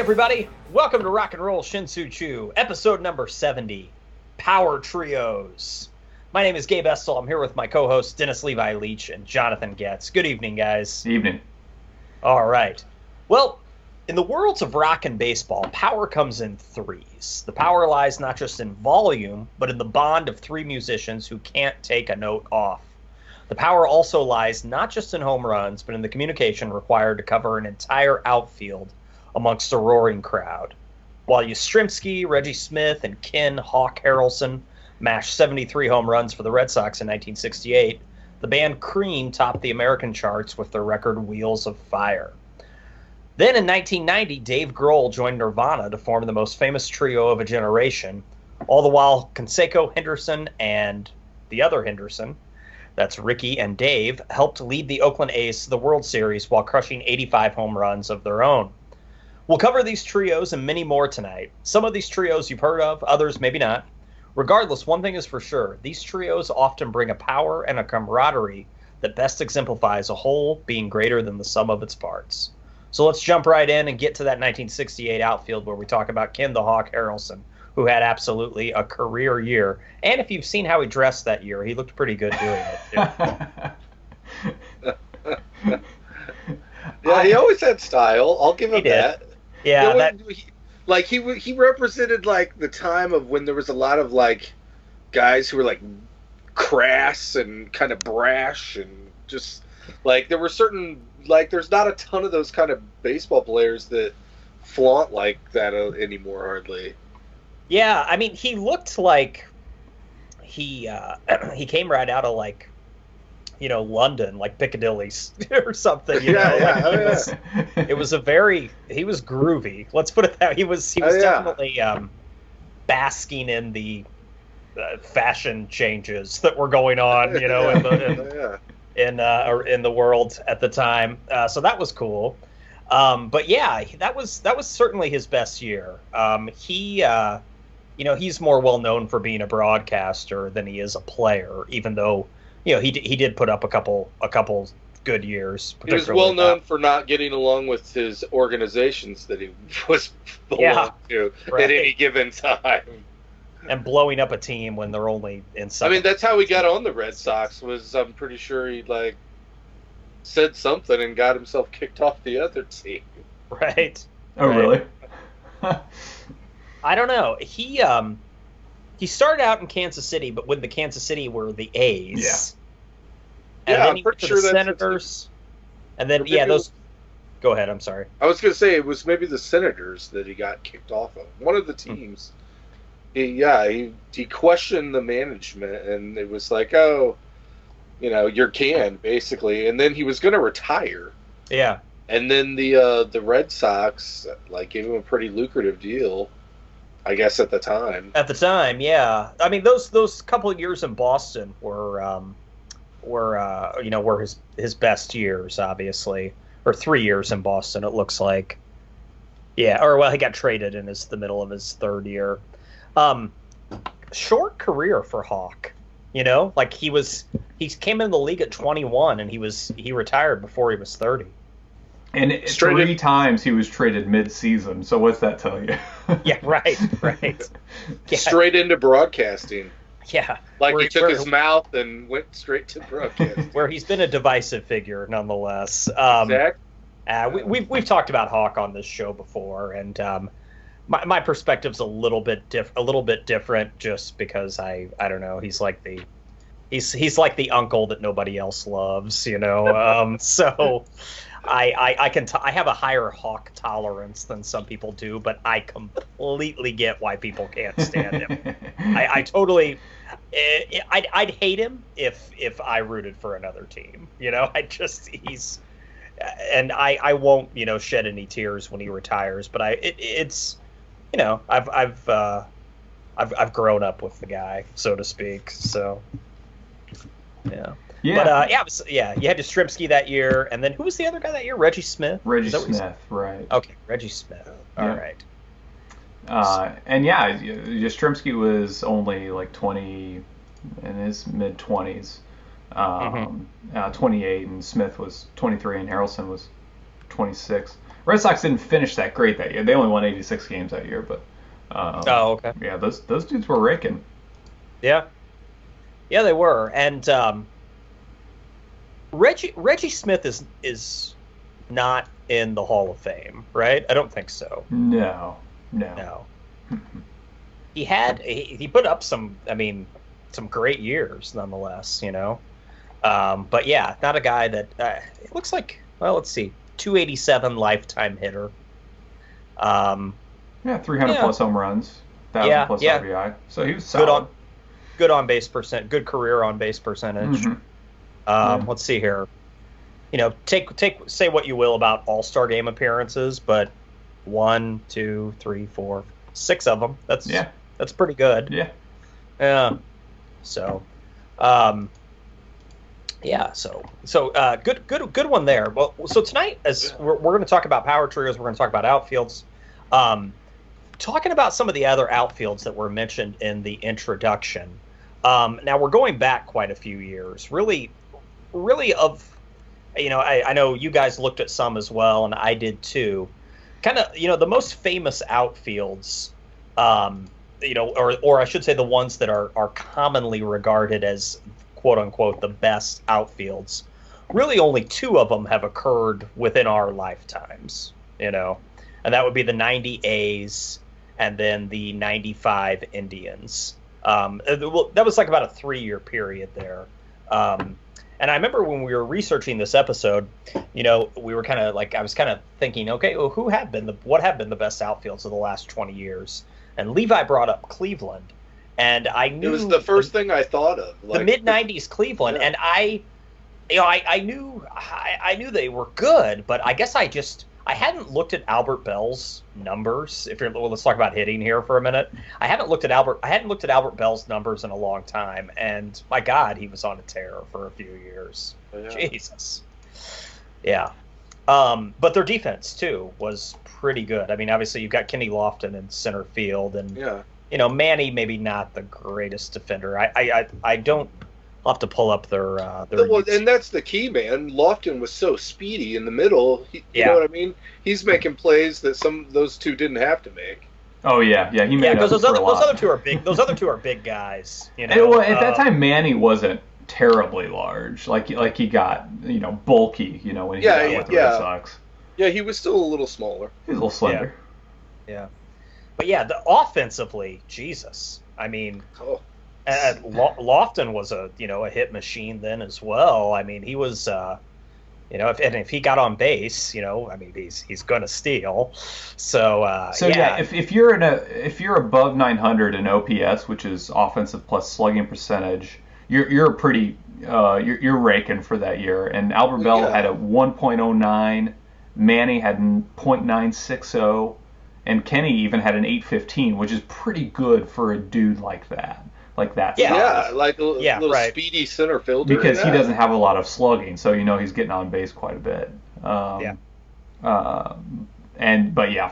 everybody, welcome to Rock and Roll Shin-Soo, episode number 70, Power Trios. My name is Gabe Estel. I'm here with my co-hosts Dennis Levi Leach and Jonathan Getz. Good evening, guys. Evening. All right. Well, in the worlds of rock and baseball, power comes in threes. The power lies not just in volume, but in the bond of three musicians who can't take a note off. The power also lies not just in home runs, but in the communication required to cover an entire outfield amongst a roaring crowd. While Yastrzemski, Reggie Smith, and Ken Hawk Harrelson mashed 73 home runs for the Red Sox in 1968, the band Cream topped the American charts with their record Wheels of Fire. Then in 1990, Dave Grohl joined Nirvana to form the most famous trio of a generation, all the while Canseco Henderson and the other Henderson, that's Ricky and Dave, helped lead the Oakland A's to the World Series while crushing 85 home runs of their own. We'll cover these trios and many more tonight. Some of these trios you've heard of, others maybe not. Regardless, one thing is for sure, these trios often bring a power and a camaraderie that best exemplifies a whole being greater than the sum of its parts. So let's jump right in and get to that 1968 outfield where we talk about Ken the Hawk Harrelson, who had absolutely a career year. And if you've seen how he dressed that year, he looked pretty good doing it, too. Yeah, he always had style. I'll give him that. Yeah, he represented like the time of when there was a lot of like guys who were like crass and kind of brash and just like there were certain like there's not a ton of those kind of baseball players that flaunt like that anymore hardly. Yeah, I mean he looked like he came right out of like London, like Piccadilly or something, It was he was groovy. Let's put it that way. He was definitely basking in the fashion changes that were going on, in the world at the time. So that was cool. But yeah, that was certainly his best year. He's more well known for being a broadcaster than he is a player, even though he did put up a couple good years. He was well known for not getting along with his organizations that he was belonged to at any given time, and blowing up a team when they're only in. I mean, that's how he got on the Red Sox. I'm pretty sure he said something and got himself kicked off the other team. Right. Oh, right. Really? I don't know. He started out in Kansas City, but when the Kansas City were the A's. Yeah. And then I'm pretty sure the Senators. And then, those... Go ahead, I'm sorry. I was going to say, it was maybe the Senators that he got kicked off of. One of the teams. He questioned the management, and it was like, oh, you're canned, basically. And then he was going to retire. Yeah. And then the Red Sox, gave him a pretty lucrative deal. I guess at the time. At the time, yeah. I mean, those couple of years in Boston were his best years, obviously, or 3 years in Boston. It looks like, yeah. Or well, he got traded in the middle of his third year. Short career for Hawk. He came in the league at 21, and he retired before he was 30. And three times he was traded mid-season, so what's that tell you? Yeah, right. Yeah. Straight into broadcasting. Yeah. He took his mouth and went straight to broadcasting. Where he's been a divisive figure, nonetheless. Exactly. We've talked about Hawk on this show before, and my perspective's a little bit different, just because I don't know. He's like the uncle that nobody else loves, So. I have a higher Hawk tolerance than some people do, but I completely get why people can't stand him. I totally, I'd hate him if I rooted for another team. I won't shed any tears when he retires. But I've grown up with the guy, so to speak. So yeah. Yeah. But you had Yastrzemski that year, and then who was the other guy that year? Reggie Smith. Reggie Smith, right? Okay, Reggie Smith. All right. And yeah, Yastrzemski was only 20 in his mid 20s, 28, and Smith was 23, and Harrelson was 26. Red Sox didn't finish that great that year. They only won 86 games that year, but okay. Yeah, those dudes were raking. Yeah, they were, and Reggie Smith is not in the Hall of Fame, right? I don't think so. No. He put up some great years nonetheless, but yeah, not a guy that it looks like. Well, let's see, 287 lifetime hitter. 300 plus home runs, 1,000 plus RBI. So he was solid. Good on base percent, good career on base percentage. Let's see here. Say what you will about All-Star game appearances, but 1, 2, 3, 4, 6 of them. That's pretty good. Yeah. Yeah. So, good one there. Well, so tonight, as we're going to talk about power trios, we're going to talk about outfields. Talking about some of the other outfields that were mentioned in the introduction. Now we're going back quite a few years. Really of, I know you guys looked at some as well, and I did too. Kind of, the most famous outfields, or I should say the ones that are commonly regarded as quote unquote the best outfields. Really, only 2 of them have occurred within our lifetimes, and that would be the 90 A's and then the 95 Indians. That was like about a 3-year period there. And I remember when we were researching this episode, we were kind of like, I was kind of thinking, okay, well, what have been the best outfields of the last 20 years? And Levi brought up Cleveland, and I knew it was the first thing I thought of. The mid '90s Cleveland, and I knew they were good, but I guess I hadn't looked at Albert Bell's numbers. Let's talk about hitting here for a minute. I hadn't looked at Albert Bell's numbers in a long time, and my God, he was on a tear for a few years. Yeah. Jesus. Yeah. But their defense too was pretty good. I mean, obviously you've got Kenny Lofton in center field, and Manny maybe not the greatest defender. I don't. I'll have to pull up their well, and that's the key, man. Lofton was so speedy in the middle. You know what I mean? He's making plays that those 2 didn't have to make. Oh yeah, he made because those other 2 are big. Those other 2 are big guys. Well, at that time, Manny wasn't terribly large. Like he got bulky. When he got with the Red Sox. Yeah, he was still a little smaller. He was a little slender. Yeah. But offensively, Jesus. I mean. Oh. Lofton was a hit machine then as well. I mean, he was if he got on base, he's going to steal. If you're above 900 in OPS, which is offensive plus slugging percentage, you're pretty you're raking for that year. And Albert Bell had a 1.09, Manny had 0.960, and Kenny even had an 815, which is pretty good for a dude like that. Like that. Little speedy center fielder. Because he doesn't have a lot of slugging, so he's getting on base quite a bit.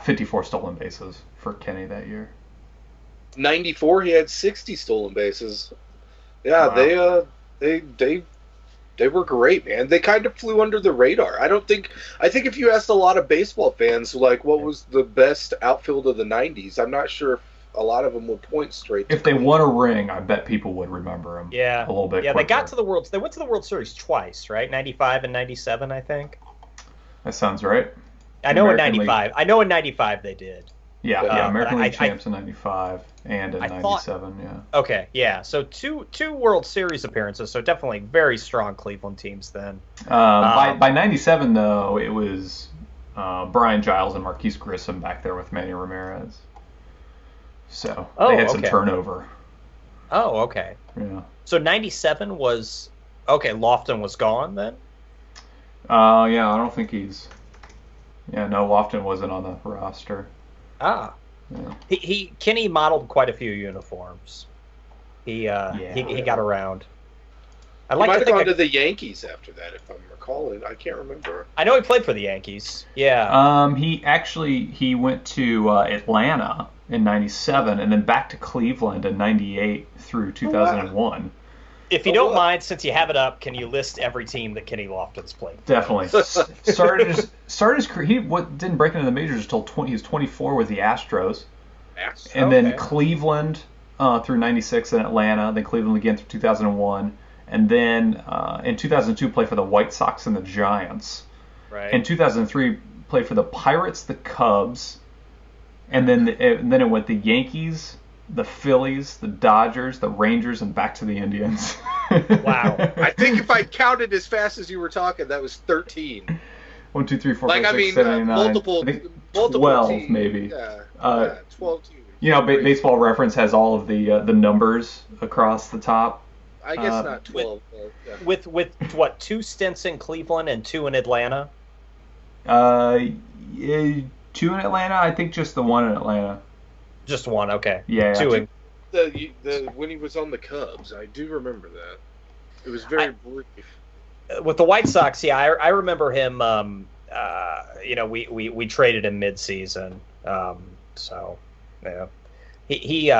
54 stolen bases for Kenny that year. 94, he had 60 stolen bases. Yeah, wow. They were great, man. They kind of flew under the radar. I think if you asked a lot of baseball fans, like, what was the best outfield of the 90s, I'm not sure if a lot of them would point straight to If they won a ring, I bet people would remember them. Yeah. A little bit. Yeah, quicker. They went to the World Series twice, right? 95 and 97, I think. That sounds right. I know in 95 they did. Yeah, American League champs in 95 and in 97, yeah. Okay, yeah. So two World Series appearances, so definitely very strong Cleveland teams then. By 97 though, it was Brian Giles and Marquise Grissom back there with Manny Ramirez. So they had some turnover. Oh, okay. Yeah. So 97 was Lofton was gone then? Yeah, I don't think he's. Yeah, no, Lofton wasn't on the roster. Ah. Yeah. Kenny modeled quite a few uniforms. He got around. He might have gone to the Yankees after that, if I'm recalling. I can't remember. I know he played for the Yankees. Yeah. He went to Atlanta in 97 and then back to Cleveland in 98 through 2001. If you don't mind, since you have it up, can you list every team that Kenny Lofton's played? Definitely. started his career. He didn't break into the majors until he was 24 with the Astros, and then Cleveland through '96 in Atlanta, then Cleveland again through 2001, and then in 2002 played for the White Sox and the Giants. Right. In 2003 played for the Pirates, the Cubs, and then it went the Yankees, the Phillies, the Dodgers, the Rangers, and back to the Indians. Wow. I think if I counted as fast as you were talking, that was 13. 1, 2, 3, 4, like, 5, 6, 7, 8, 9. multiple 12 teams. maybe. Yeah, 12 teams. You know, Baseball Reference has all of the numbers across the top. I guess not 12. With what, 2 stints in Cleveland and 2 in Atlanta? 2 in Atlanta. I think just the 1 in Atlanta. Just 1, okay. Yeah. 2 in. When he was on the Cubs, I do remember that. It was very brief. With the White Sox, yeah, I remember him. We traded him mid-season, so yeah. He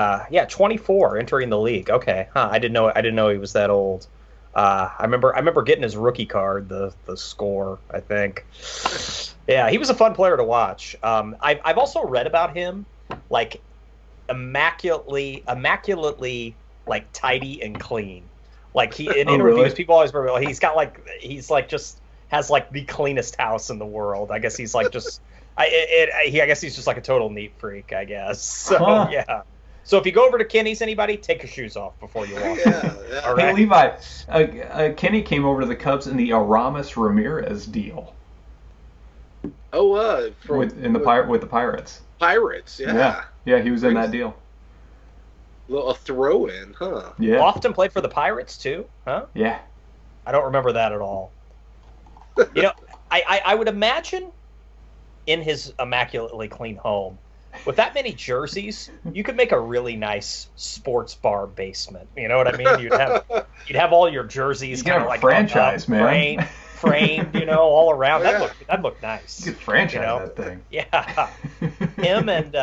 24 entering the league. Okay, I didn't know he was that old. I remember getting his rookie card, the score, I think. Yeah, he was a fun player to watch. I've also read about him, like immaculately like tidy and clean. Like he in interviews, really? people always remember he's just has like the cleanest house in the world. I guess he's like just I guess he's just like a total neat freak, I guess. So yeah. So if you go over to Kenny's, anybody, take your shoes off before you walk. Yeah. All right. Hey Levi, Kenny came over to the Cubs in the Aramis Ramirez deal. Oh, with the Pirates. Pirates, yeah. Yeah, he was in that deal. A throw-in, huh? Yeah. Lofton played for the Pirates too, huh? Yeah. I don't remember that at all. You know, I would imagine in his immaculately clean home, with that many jerseys, you could make a really nice sports bar basement. You know what I mean? You'd have all your jerseys kind of like franchise, man. Framed, all around. Yeah. That'd look nice. You could franchise that thing. Yeah. him and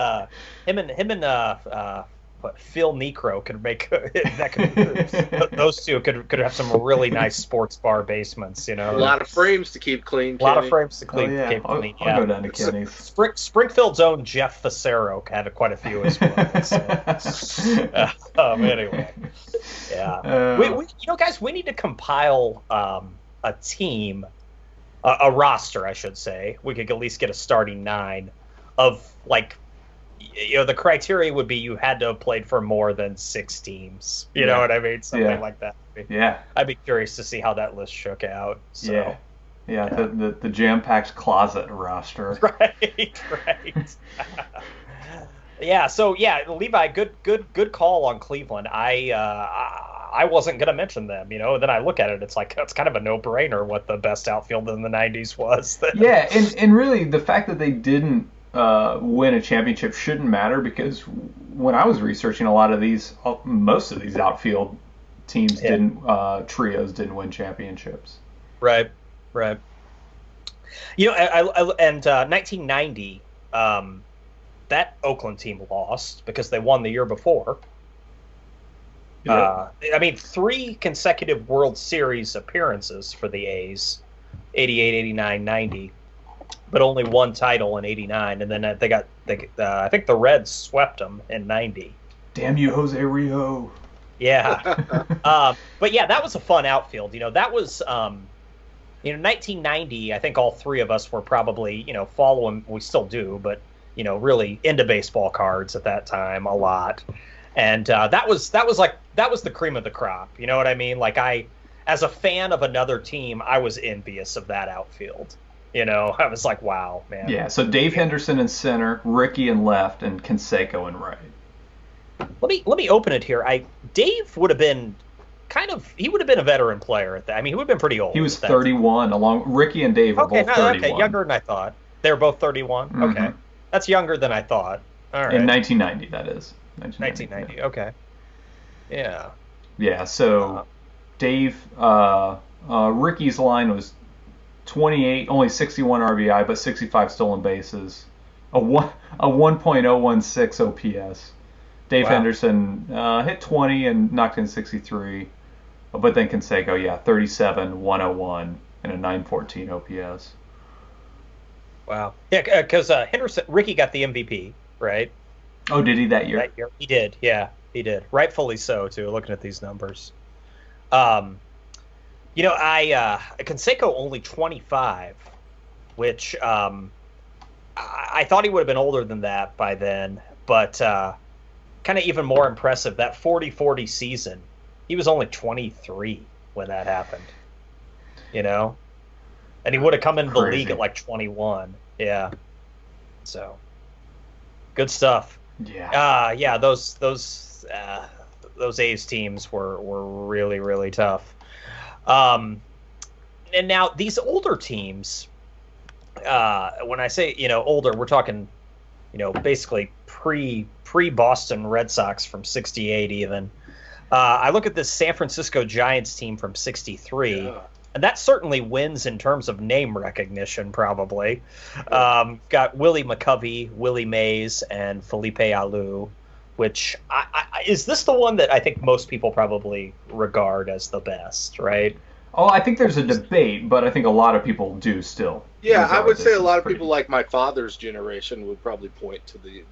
Phil Necro could make that. Those two could have some really nice sports bar basements. A lot of frames to keep clein. A lot of frames to keep clean. I'll go down to Kenny's. Springfield's own Jeff Facero had quite a few as well. So. Anyway, yeah. We guys, we need to compile a team, a roster, I should say. We could at least get a starting 9 of like. The criteria would be you had to have played for more than 6 teams. You know what I mean? Something like that. Yeah. I'd be curious to see how that list shook out. So. Yeah. The jam-packed closet roster. Right. Yeah. So Levi, good call on Cleveland. I wasn't gonna mention them. Then I look at it, it's kind of a no-brainer what the best outfield in the '90s was. Yeah, and really the fact that they didn't win a championship shouldn't matter, because when I was researching most of these outfield teams trios didn't win championships. Right. 1990, that Oakland team lost because they won the year before. Yeah. 3 consecutive World Series appearances for the A's, 88, 89, 90. But only 1 title in '89, and then I think the Reds swept them in '90. Damn you, Jose Rio! Yeah, but yeah, that was a fun outfield. That was 1990. I think all 3 of us were probably following. We still do, but really into baseball cards at that time a lot, and that was the cream of the crop. You know what I mean? Like as a fan of another team, I was envious of that outfield. I was like, wow, man. Yeah, so Dave Henderson in center, Ricky in left, and Canseco in right. Let me open it here. Dave would have been he would have been a veteran player at that. He would have been pretty old. He was 31. Ricky and Dave were both 31. Okay, younger than I thought. They were both 31. Mm-hmm. Okay, that's younger than I thought. All right. In 1990, that is. 1990. Yeah. Okay. Yeah. Yeah. So Dave, Ricky's line was 28, only 61 RBI, but 65 stolen bases, a 1.016 OPS. Dave Henderson hit 20 and knocked in 63, But then Canseco, 37, 101, and a 914 OPS. Wow. Yeah, because Ricky got the MVP, right? Oh, did he that year? That year. He did, yeah. He did. Rightfully so, too, looking at these numbers. Canseco only 25, which I thought he would have been older than that by then, but kind of even more impressive, that 40-40 season, he was only 23 when that happened, and he would have come into the league at like 21. Yeah. So good stuff. Yeah. Those A's teams were really, really tough. And now these older teams, when I say, older, we're talking, basically pre-Boston Red Sox from 68 even. I look at this San Francisco Giants team from 63, and that certainly wins in terms of name recognition, probably. Got Willie McCovey, Willie Mays, and Felipe Alou, which is this the one that I think most people probably regard as the best, right? Oh, I think there's a debate, but I think a lot of people do still. Yeah, I would say a lot of people like my father's generation would probably point to the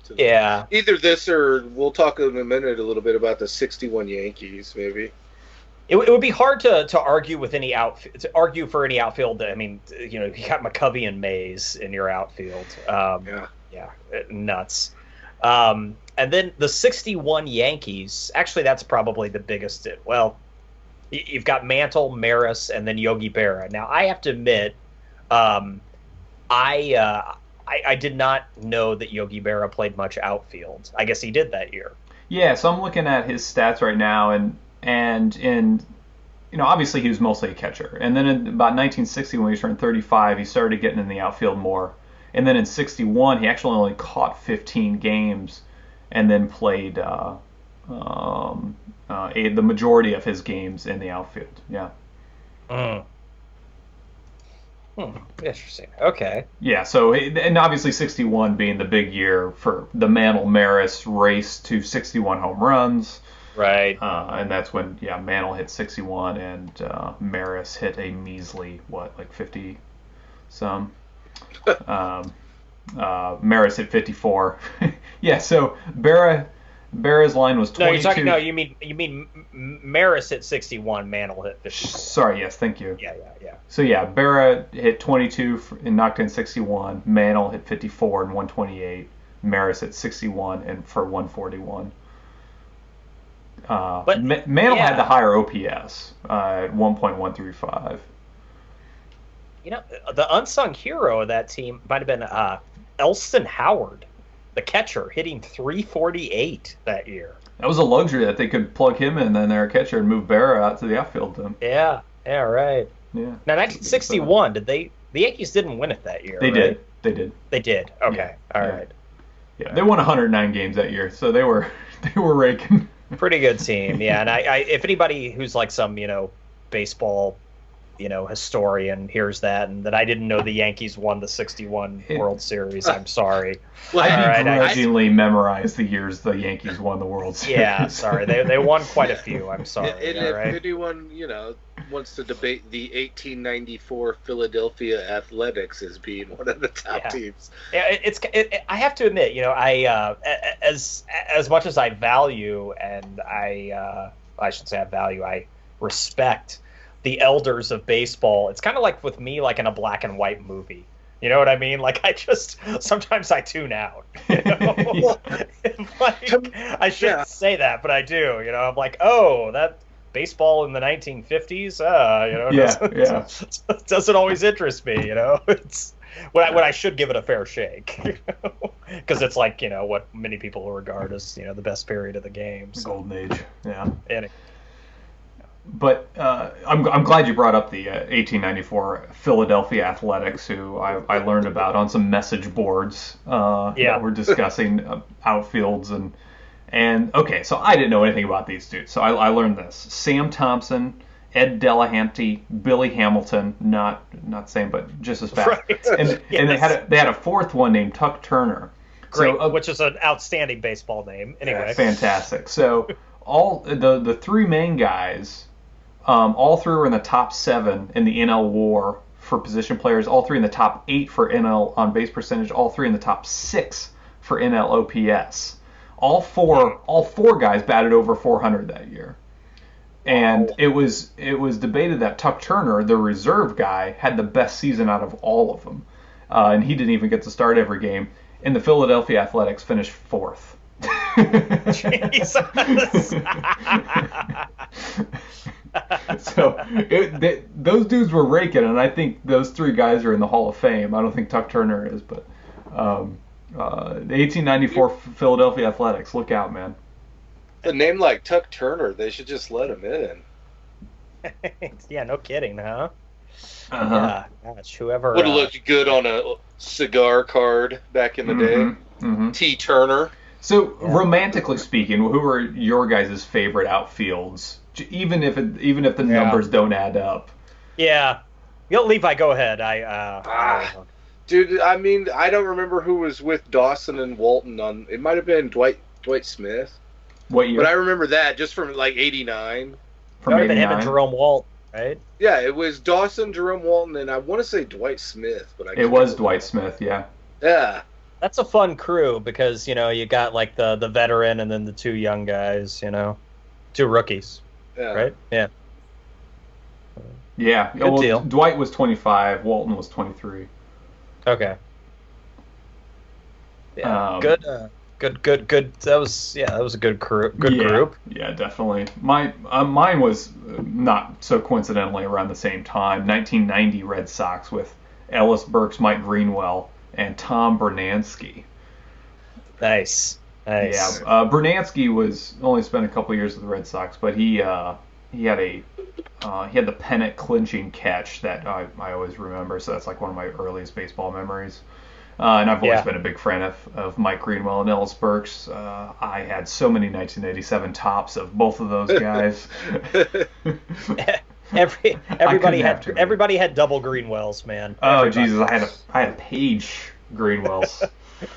either this or we'll talk in a minute a little bit about the 61 Yankees, maybe. It would be hard to argue with any argue for any outfield. I mean, you got McCovey and Mays in your outfield. Nuts. And then the 61 Yankees, actually that's probably the biggest. Well, you've got Mantle, Maris, and then Yogi Berra. Now, I have to admit, I did not know that Yogi Berra played much outfield. I guess he did that year. Yeah, so I'm looking at his stats right now, and in, obviously he was mostly a catcher. And then in about 1960, when he turned 35, he started getting in the outfield more. And then in 61, he actually only caught 15 games and then played the majority of his games in the outfield. Yeah. Interesting. Okay. Yeah, so, and obviously 61 being the big year for the Mantle-Maris race to 61 home runs. Right. And that's when, Mantle hit 61 and Maris hit a measly, 50-some. Maris hit 54. Yeah, so Berra's line was 22. You mean Maris hit 61, Mantle hit 54. Sorry, yes, thank you. Yeah. So Berra hit 22 and knocked in 61. Mantle hit 54 and 128. Maris hit 61 and for 141. But Mantle had the higher OPS at 1.135. The unsung hero of that team might have been Elston Howard, the catcher, hitting 348 that year. That was a luxury that they could plug him in then their catcher and move Berra out to the outfield then. Yeah, right. Yeah. Now 1961, the Yankees didn't win it that year? They right? did. They did. Okay. All right. Yeah, they won 109 games that year, so they were raking. Pretty good team. Yeah, and I if anybody who's like some, baseball historian hears that, and that I didn't know the Yankees won the 61 World Series. I'm sorry. I begrudgingly memorized the years the Yankees won the World Series. Yeah, sorry. They won quite a few. I'm sorry. And if anyone, wants to debate the 1894 Philadelphia Athletics as being one of the top teams. Yeah, I have to admit, I as much as I value and I should say I respect the elders of baseball. It's kind of like with me, like in a black and white movie. You know what I mean? Like sometimes I tune out. I shouldn't say that, but I do. I'm like, oh, that baseball in the 1950s. Doesn't always interest me. It's when I should give it a fair shake, because it's like what many people regard as the best period of the game. So. Golden age. Yeah. Anyway. But I'm glad you brought up the 1894 Philadelphia Athletics, who I learned about on some message boards that were discussing outfields and okay, so I didn't know anything about these dudes, so I learned this: Sam Thompson, Ed Delahanty, Billy Hamilton, not same but just as fast, right. and they had a fourth one named Tuck Turner, great, which is an outstanding baseball name. Anyway, fantastic. So all the three main guys All three were in the top 7 in the NL WAR for position players. All three in the top 8 for NL on base percentage. All three in the top 6 for NL OPS. All four guys batted over 400 that year. And it was debated that Tuck Turner, the reserve guy, had the best season out of all of them. And he didn't even get to start every game. And the Philadelphia Athletics finished 4th. Jesus. So those dudes were raking, and I think those 3 guys are in the Hall of Fame. I don't think Tuck Turner is, but the 1894 Philadelphia Athletics, look out, man. A name like Tuck Turner, they should just let him in. Yeah, no kidding, huh? Uh-huh. Yeah, gosh, whoever would have looked good on a cigar card back in the day. Mm-hmm. T. Turner. So, romantically speaking, who are your guys' favorite outfields? Even if the numbers don't add up. Yeah, Levi, go ahead. Dude, I mean, I don't remember who was with Dawson and Walton on. It might have been Dwight Smith. What year? But I remember that just from like '89. From him and Jerome Walton, right? Yeah, it was Dawson, Jerome Walton, and I want to say Dwight Smith, but it was Dwight Smith, yeah. Yeah. That's a fun crew because you got like the veteran and then the 2 young guys, 2 rookies. Yeah. Right? Yeah. Yeah. Good deal. Dwight was 25, Walton was 23. Okay. Yeah. Good. That was a good group. Yeah, definitely. Mine was not so coincidentally around the same time. 1990 Red Sox with Ellis Burks, Mike Greenwell, and Tom Bernansky. Nice. Yeah, Bernansky was only spent a couple years with the Red Sox, but he had the pennant clinching catch that I always remember. So that's like one of my earliest baseball memories. And I've always been a big fan of Mike Greenwell and Ellis Burks. I had so many 1987 tops of both of those guys. Everybody had double Greenwells, man. Oh Jesus, I had a page Greenwells.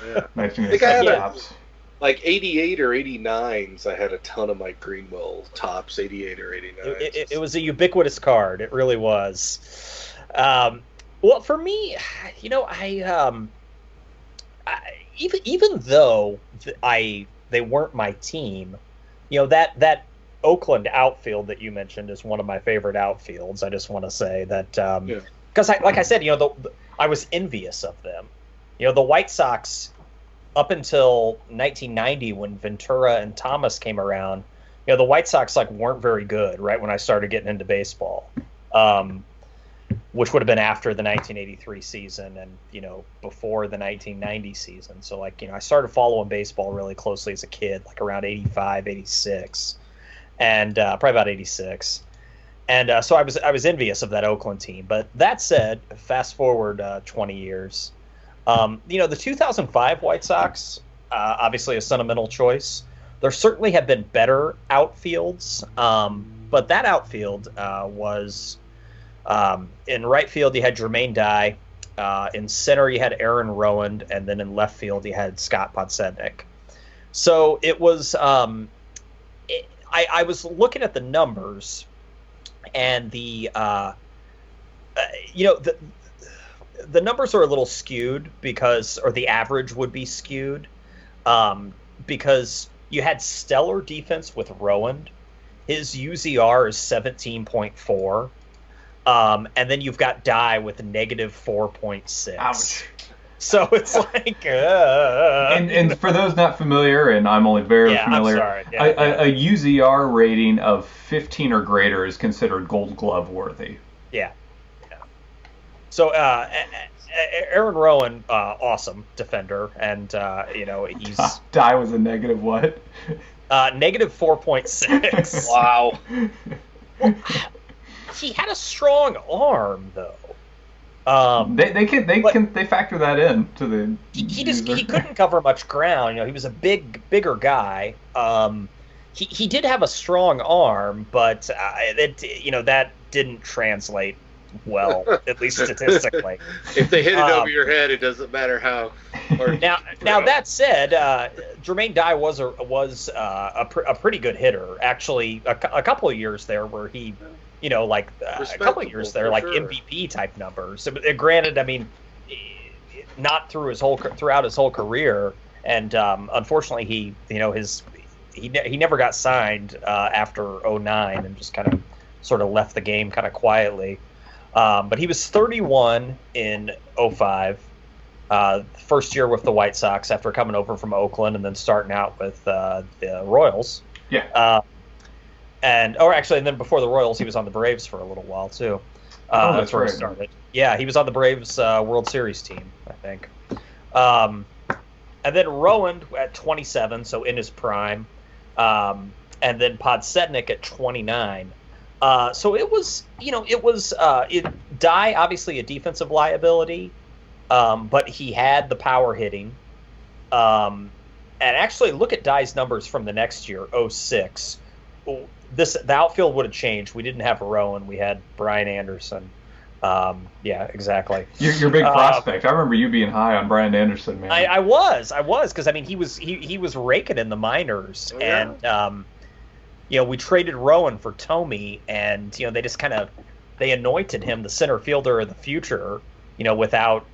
Yeah. 1987 tops. Like 88 or 89s, I had a ton of Mike Greenwell tops, 88 or 89. It was a ubiquitous card. It really was. Well, for me, even though they weren't my team, that Oakland outfield that you mentioned is one of my favorite outfields. I just want to say that because like I said, I was envious of them. The White Sox, up until 1990 when Ventura and Thomas came around, the White Sox weren't very good right when I started getting into baseball, which would have been after the 1983 season and before the 1990 season. So I started following baseball really closely as a kid, like around 85, 86, and probably about 86. And so I was envious of that Oakland team. But that said, fast forward 20 years. The 2005 White Sox, obviously a sentimental choice. There certainly have been better outfields, but that outfield was in right field you had Jermaine Dye, in center you had Aaron Rowand, and then in left field you had Scott Podsednik. So it was I was looking at the numbers, and the numbers are a little skewed or the average would be skewed, because you had stellar defense with Rowand. His UZR is 17.4. And then you've got Dye with a negative 4.6. Ouch. So it's like... And for those not familiar, and I'm only barely familiar, I'm sorry. A UZR rating of 15 or greater is considered Gold Glove worthy. Yeah. So Aaron Rowand, awesome defender, and he's Dye was a negative what? Negative 4.6. Wow. Well, he had a strong arm though. They factor that in to the. He couldn't cover much ground. He was a bigger guy. He did have a strong arm, but that didn't translate well, at least statistically. If they hit it over your head, it doesn't matter how. Now that said, Jermaine Dye was a pretty good hitter. Actually, a couple of years there where he like a couple of years there, like sure. MVP type numbers. Granted, I mean, not throughout his whole career, and unfortunately, he never got signed after 2009 and just kind of sort of left the game kind of quietly. But he was 31 in 2005. First year with the White Sox after coming over from Oakland and then starting out with the Royals. Yeah. And then before the Royals, he was on the Braves for a little while too. That's where he started. Yeah, he was on the Braves World Series team, I think. And then Rowan at 27, so in his prime. And then Podsednik at 29. So it was Dye, obviously a defensive liability, but he had the power hitting. And actually, look at Dye's numbers from the next year, 2006. The outfield would have changed. We didn't have Rowan. We had Brian Anderson. Yeah, exactly. You're a big prospect. I remember you being high on Brian Anderson, man. I was, because I mean he was raking in the minors, and we traded Rowan for Tomey, and they just they anointed him the center fielder of the future, without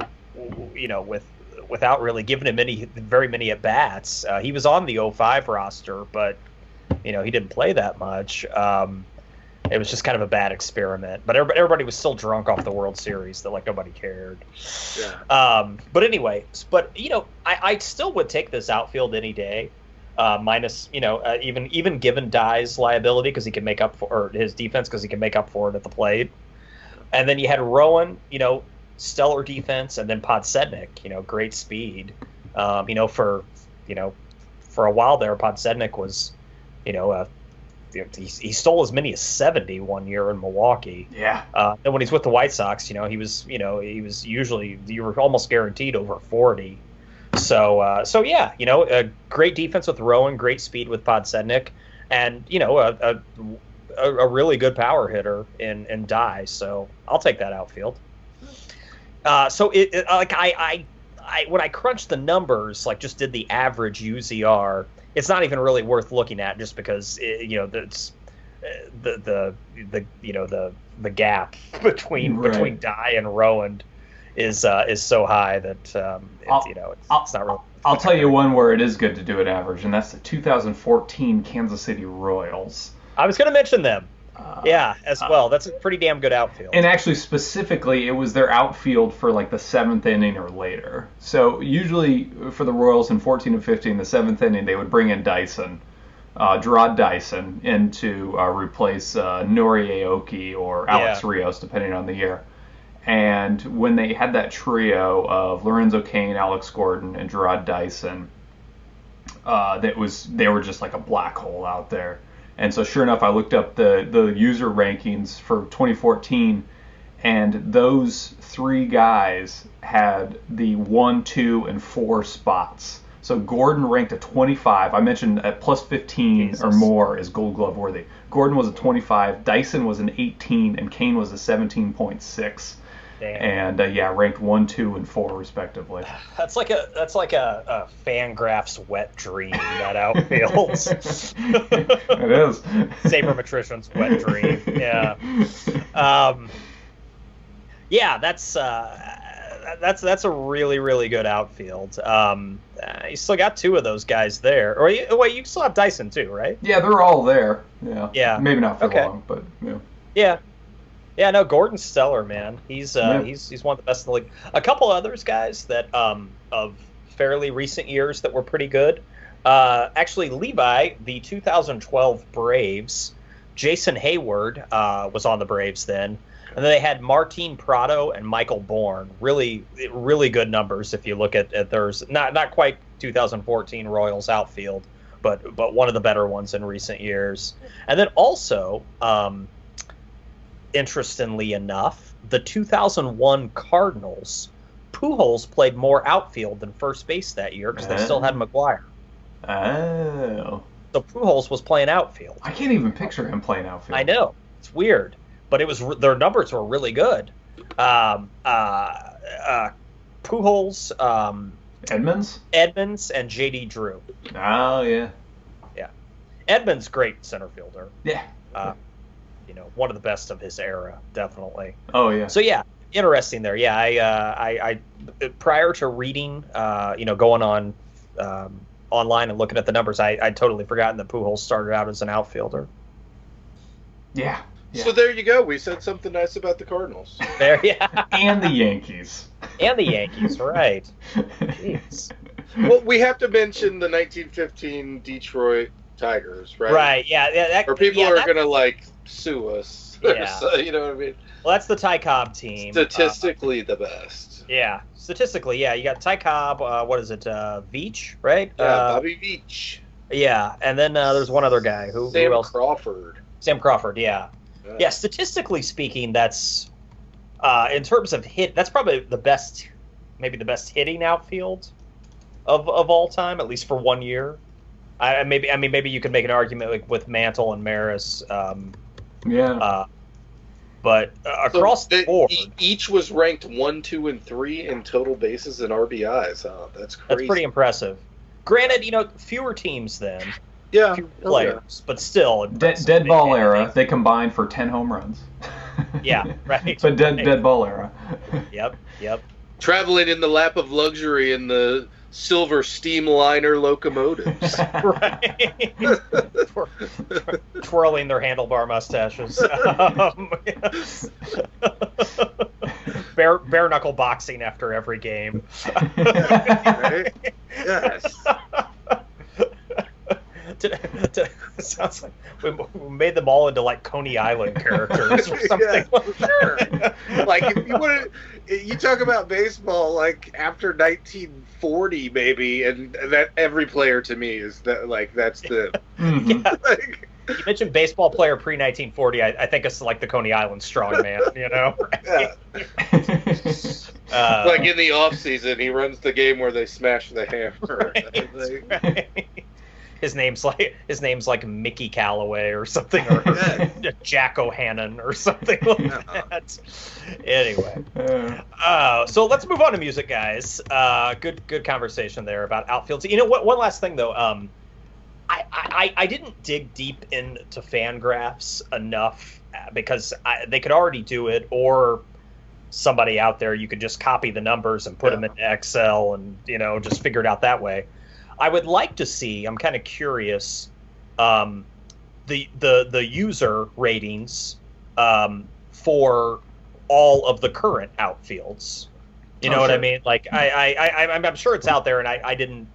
really giving him very many at bats. He was on the 2005 roster, but he didn't play that much. It was just kind of a bad experiment, but everybody was still drunk off the World Series that nobody cared. Yeah. But anyway, I still would take this outfield any day, minus even given Dye's liability because he can make up for, or his defense because he can make up for it at the plate, and then you had Rowan, stellar defense, and then Podsednik, great speed. For a while there, Podsednik was, he stole as many as 70 one year in Milwaukee. Yeah. And when he's with the White Sox, he was usually, you were almost guaranteed over 40. So yeah, a great defense with Rowan, great speed with Podsednik, and a really good power hitter in Dye. So I'll take that outfield. So I when I crunched the numbers, just did the average UZR. It's not even really worth looking at just because it's the gap between Dye and Rowan is so high that it's not really. I'll tell you one where it is good to do an average, and that's the 2014 Kansas City Royals. I was going to mention them. As well. That's a pretty damn good outfield. And actually, specifically, it was their outfield for the 7th inning or later. So usually for the Royals in 14 and 15, the 7th inning, they would bring in Gerard Dyson, in to replace Nori Aoki or Alex Rios, depending on the year. And when they had that trio of Lorenzo Cain, Alex Gordon, and Gerard Dyson, they were just like a black hole out there. And so sure enough, I looked up the user rankings for 2014, and those three guys had the 1, 2, and 4 spots. So Gordon ranked at 25. I mentioned at plus 15 or more is Gold Glove worthy. Gordon was a 25, Dyson was an 18, and Cain was a 17.6. And ranked 1, 2, and 4 respectively. That's like a Fangraphs wet dream, that outfield. It is. Sabermetrician's wet dream. Yeah. That's a really, really good outfield. You still got 2 of those guys there. Or you still have Dyson too, right? Yeah, they're all there. Yeah. Yeah. Maybe not for long, but yeah. Yeah. Yeah, no, Gordon's stellar, man. He's one of the best in the league. A couple others guys that of fairly recent years that were pretty good. Actually, Levi, the 2012 Braves, Jason Hayward was on the Braves then. And then they had Martin Prado and Michael Bourne. Really, really good numbers if you look at theirs. Not quite 2014 Royals outfield, but one of the better ones in recent years. And then also, interestingly enough, the 2001 Cardinals, Pujols played more outfield than first base that year because they still had McGuire. Oh. So Pujols was playing outfield. I can't even picture him playing outfield. I know. It's weird. But their numbers were really good. Pujols, Edmonds, and J.D. Drew. Oh, yeah. Yeah. Edmonds, great center fielder. Yeah. one of the best of his era, definitely. Oh yeah. So yeah, interesting there. Yeah, I prior to reading, going on online and looking at the numbers, I'd totally forgotten that Pujols started out as an outfielder. Yeah. So there you go. We said something nice about the Cardinals. There, yeah. And the Yankees. And the Yankees, right. Jeez. Well, we have to mention the 1915 Detroit Tigers, right? Right, yeah. Or people are going to, sue us. Yeah. So, you know what I mean? Well, that's the Ty Cobb team. Statistically the best. Yeah. Statistically, yeah. You got Ty Cobb, what is it, Veach, right? Yeah, Bobby Veach. Yeah, and then there's one other guy. Who else? Crawford. Sam Crawford, yeah. Yeah, statistically speaking, that's in terms of hit, that's probably the best hitting outfield of all time, at least for 1 year. Maybe you could make an argument with Mantle and Maris. But across the board, each was ranked 1, 2, and 3 in total bases and RBIs. That's crazy. That's pretty impressive. Granted, fewer teams then. Yeah, few players, but still. Dead ball era, they combined for 10 home runs. Yeah, right. But dead ball era. Yep. Traveling in the lap of luxury in the silver steamliner locomotives. Right. Twirling their handlebar mustaches. Yes. Bare knuckle boxing after every game. Right? Yes. Sounds like we made them all into Coney Island characters or something. Yeah, sure. If you want to, you talk about baseball after 1940 maybe, and that every player to me is that that's the. You mentioned baseball player pre 1940. I think it's the Coney Island strongman. Right? Yeah. In the off season, he runs the game where they smash the hammer. Right. His name's like Mickey Callaway or something, or Jack O'Hannon or something like that. Anyway, so let's move on to music, guys. Good conversation there about outfields. You know what? One last thing though. I didn't dig deep into Fangraphs enough because they could already do it, or somebody out there you could just copy the numbers and put them into Excel and just figure it out that way. I would like to see. I'm kind of curious. The user ratings for all of the current outfields. You know what I mean? I'm sure it's out there, and I didn't.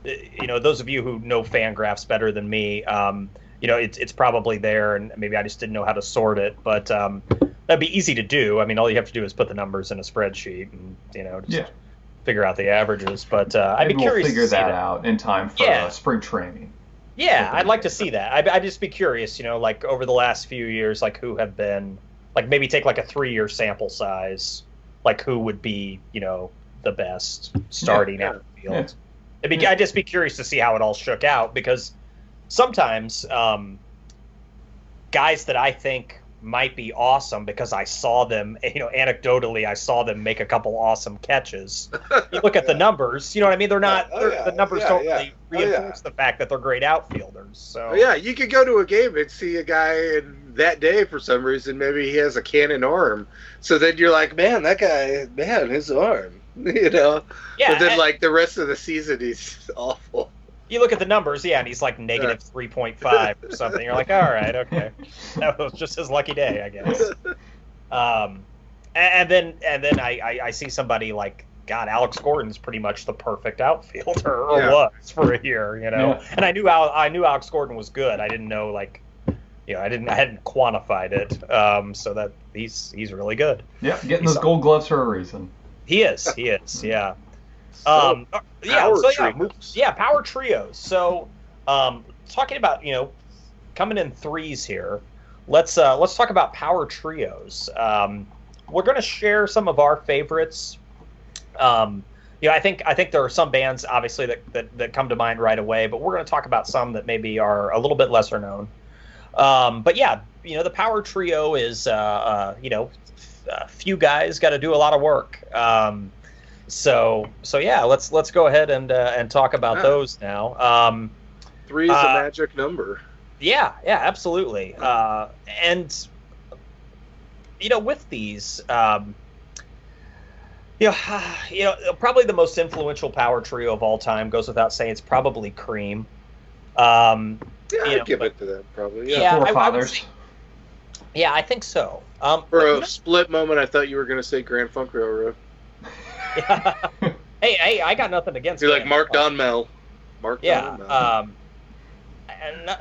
Those of you who know Fangraphs better than me, it's probably there, and maybe I just didn't know how to sort it. But that'd be easy to do. I mean, all you have to do is put the numbers in a spreadsheet, and just figure out the averages. But I'd be curious to figure see that out in time for spring training. Yeah, I'd like to see that. I'd just be curious, over the last few years, who have been, maybe take a 3-year sample size, who would be, the best starting outfield. I'd just be curious to see how it all shook out, because sometimes guys that I think might be awesome because I saw them, anecdotally, I saw them make a couple awesome catches. You look at the numbers, you know what I mean? They're not, the numbers don't really reinforce the fact that they're great outfilders. So you could go to a game and see a guy and that day for some reason, maybe he has a cannon arm. So then you're like, man, that guy, his arm, Yeah, but then the rest of the season, he's awful. You look at the numbers, and he's negative 3.5 or something. You're like, all right, okay, that was just his lucky day, I guess. And then I see somebody God, Alex Gordon's pretty much the perfect outfielder, or was for a year, And I knew Alex Gordon was good. I didn't know I hadn't quantified it. So that he's really good. Yeah, getting those gold gloves for a reason. He is, yeah. Power trios. So, talking about coming in threes here. Let's talk about power trios. We're going to share some of our favorites. I think there are some bands obviously that come to mind right away, but we're going to talk about some that maybe are a little bit lesser known. The power trio is a few guys got to do a lot of work. So let's go ahead and talk about those now. 3 is a magic number. Yeah, absolutely. And with these, probably the most influential power trio of all time, goes without saying, it's probably Cream. I'd give it to them, probably. Yeah, Forefathers. Yeah, I think so. For a split moment, I thought you were going to say Grand Funk Railroad. Yeah. Hey, I got nothing against. You're like Mark Donmel.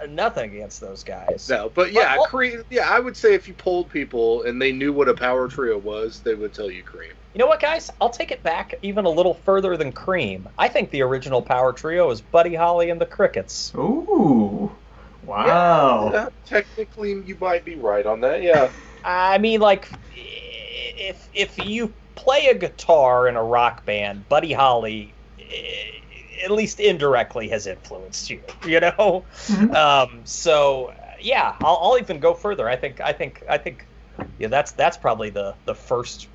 Nothing against those guys. No, but Cream. Yeah, I would say if you polled people and they knew what a power trio was, they would tell you Cream. You know what, guys? I'll take it back even a little further than Cream. I think the original power trio is Buddy Holly and the Crickets. Ooh, wow. Yeah, technically, you might be right on that. Yeah. I mean, like, if you play a guitar in a rock band, Buddy Holly, at least indirectly, has influenced you. Mm-hmm. So yeah, I'll even go further. I think that's probably the first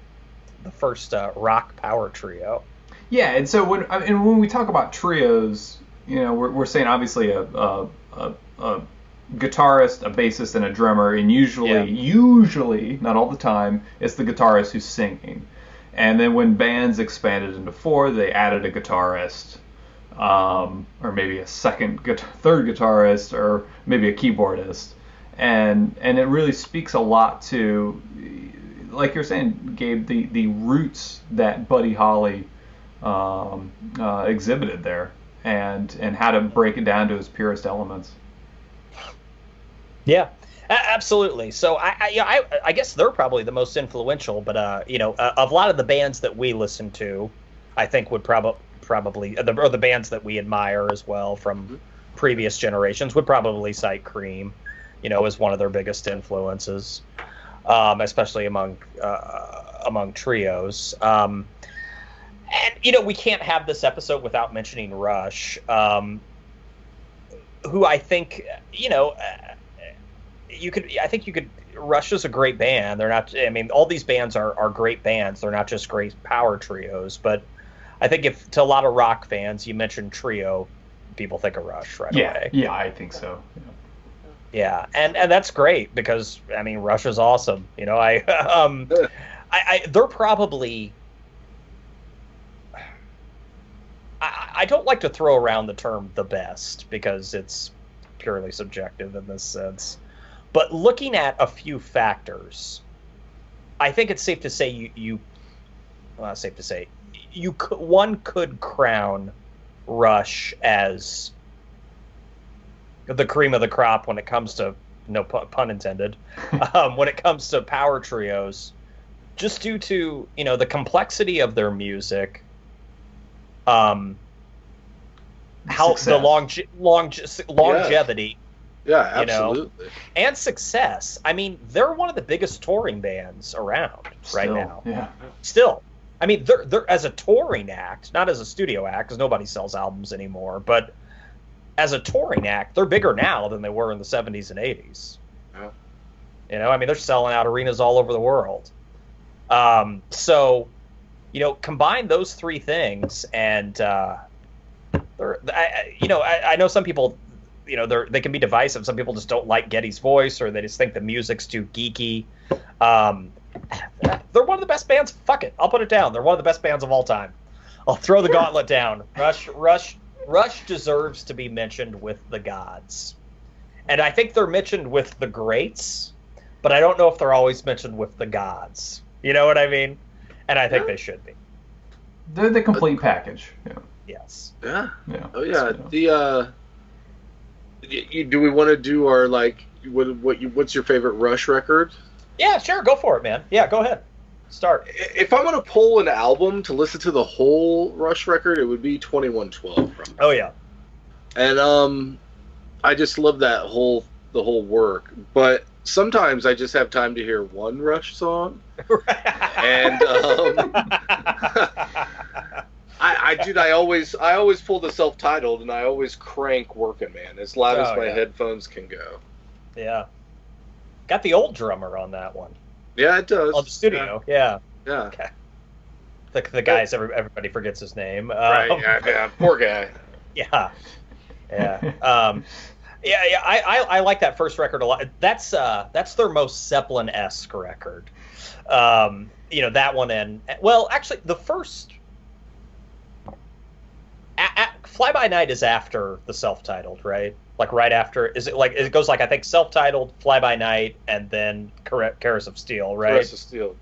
rock power trio. Yeah, and so when we talk about trios, we're saying obviously a guitarist, a bassist, and a drummer, and usually, not all the time, it's the guitarist who's singing. And then when bands expanded into 4, they added a guitarist, or maybe a third guitarist, or maybe a keyboardist. And it really speaks a lot to, like you're saying, Gabe, the roots that Buddy Holly exhibited there, and how to break it down to its purest elements. Yeah, absolutely. So I guess they're probably the most influential, but of a lot of the bands that we listen to, I think would probably or the bands that we admire as well from previous generations would probably cite Cream, as one of their biggest influences, especially among trios. And we can't have this episode without mentioning Rush, who I think Rush is a great band. They're not. I mean, all these bands are great bands. They're not just great power trios. But I think if to a lot of rock fans, you mention trio, people think of Rush right away. Yeah, I think so. Yeah, and that's great because I mean, Rush is awesome. They're probably. I don't like to throw around the term the best because it's purely subjective in this sense. But looking at a few factors, I think it's safe to say one could crown Rush as the cream of the crop when it comes to, no pun intended, when it comes to power trios, just due to the complexity of their music, how success. The longevity. Yeah, absolutely. And success. I mean, they're one of the biggest touring bands around right now. Yeah. Still. I mean, they're as a touring act, not as a studio act, because nobody sells albums anymore, but as a touring act, they're bigger now than they were in the 70s and 80s. Yeah. I mean, they're selling out arenas all over the world. So, combine those three things, and I know some people, they can be divisive. Some people just don't like Geddy's voice, or they just think the music's too geeky. They're one of the best bands. Fuck it, I'll put it down. They're one of the best bands of all time. I'll throw the gauntlet down. Rush deserves to be mentioned with the gods, and I think they're mentioned with the greats, but I don't know if they're always mentioned with the gods. You know what I mean? And I think they should be. They're the complete package. Yeah. Yes. Yeah. Yeah. Oh yeah. Do we want to do our what's your favorite Rush record? Yeah, sure, go for it, man. Yeah, go ahead. Start. If I'm gonna pull an album to listen to the whole Rush record, it would be 2112. Oh yeah. And I just love the whole work. But sometimes I just have time to hear one Rush song. And I always pull the self-titled, and I always crank Workin' Man as loud as my headphones can go. Yeah. Got the old drummer on that one. Yeah, it does. On the studio, yeah. Yeah. Okay. The guys, everybody forgets his name. Right, yeah, poor guy. Yeah. Yeah. Yeah, I like that first record a lot. That's their most Zeppelin-esque record. That one, and well, actually, the first Fly By Night is after the self-titled, right? Like right after, is it like it goes like I think self-titled, Fly By Night, and then Caress of Steel, right? Caress of Steel.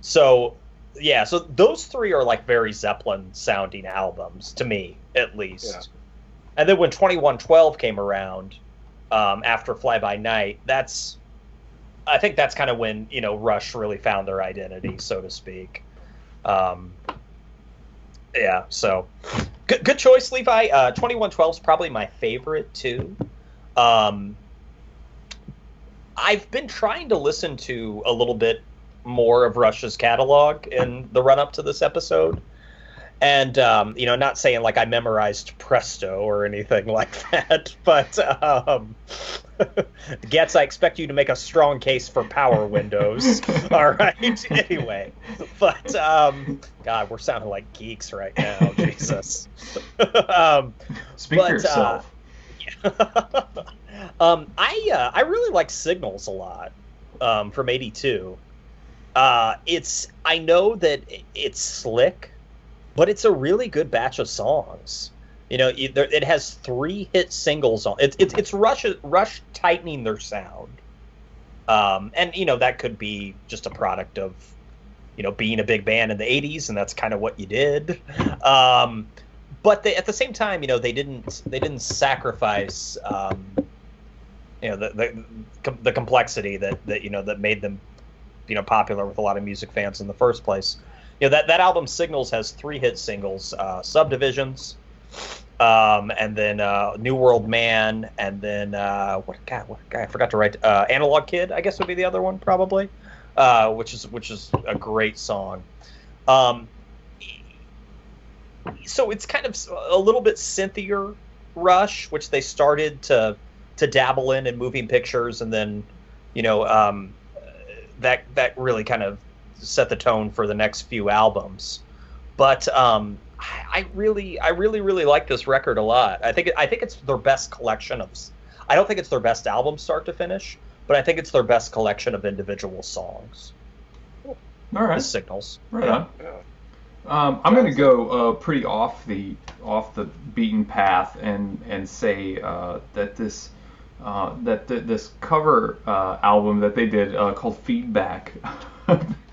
So yeah, so those three are like very Zeppelin-sounding albums to me, at least. Yeah. And then when 2112 came around, after Fly By Night, I think that's kind of when Rush really found their identity, so to speak. Yeah, so good choice, Levi. 2112 is probably my favorite too. I've been trying to listen to a little bit more of Rush's catalog in the run up to this episode. And, not saying like I memorized Presto or anything like that, but Getz, I expect you to make a strong case for Power Windows. All right. Anyway, but God, we're sounding like geeks right now. Jesus. Speak for yourself. I really like Signals a lot from '82. I know that it's slick, but it's a really good batch of songs. It has 3 hit singles on it. It's Rush tightening their sound, and that could be just a product of being a big band in the '80s, and that's kind of what you did. But at the same time, they didn't sacrifice the complexity that made them popular with a lot of music fans in the first place. That album Signals has 3 hit singles, Subdivisions, and then New World Man, and then what guy I forgot to write, Analog Kid, I guess would be the other one probably, which is a great song. So it's kind of a little bit synthier Rush, which they started to dabble in moving pictures, and then that really kind of set the tone for the next few albums. But I really like this record a lot. I think it's their best collection of. I don't think it's their best album start to finish, but I think it's their best collection of individual songs. All right. The Signals. Right on. Yeah. I'm going to go pretty off the beaten path and say that this this cover album that they did called Feedback.